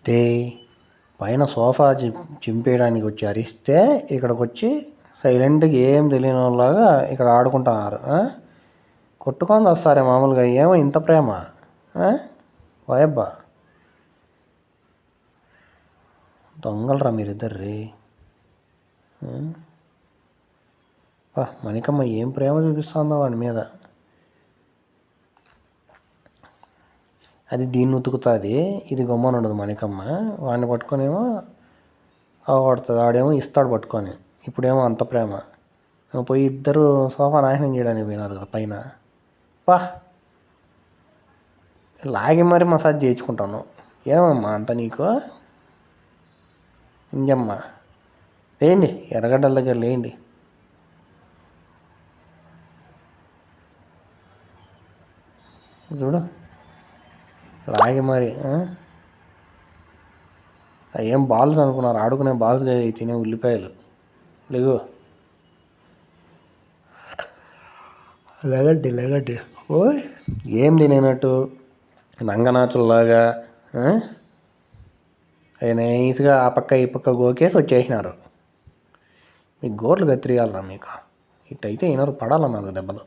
తే పైన సోఫా చింపేయడానికి వచ్చి అరిస్తే ఇక్కడికి వచ్చి సైలెంట్గా ఏం తెలియని వాళ్ళలాగా ఇక్కడ ఆడుకుంటున్నారు. కొట్టుకొని వస్తారే మామూలుగా, ఏమో ఇంత ప్రేమ వాయబ్బా, దొంగలరా మీరిద్దర్రీ. మణికమ్మ ఏం ప్రేమ చూపిస్తుందో వాడి మీద. అది దీన్ని ఉతుకుతుంది, ఇది గమ్మని ఉండదు మణికమ్మ. వాడిని పట్టుకొనేమో అవగొడుతుంది, ఆడేమో ఇస్తాడు పట్టుకొని. ఇప్పుడేమో అంత ప్రేమ. పోయి ఇద్దరు సోఫా నాశనం చేయడానికి పోయినారు కదా పైన. లాగి మరి మసాజ్ చేయించుకుంటాను. ఏమమ్మా అంత నీకు? ఇంజమ్మా లేండి, ఎర్రగడ్డల దగ్గర లేండి. చూడు లాగి మరి. ఏం బాల్స్ అనుకున్నారు? ఆడుకునే బాల్స్ తినే ఉల్లిపాయలు లేవు. లెగడ్డి ఓ ఏం తినేనట్టు నంగనాచుల్లాగా నైస్గా ఆ పక్క ఈ పక్క గోకేసి వచ్చేసినారు. మీకు గోర్లు కత్తిరియాలరా మీకు. ఇట్టయితే అయినారు పడాలన్నారు దెబ్బలు.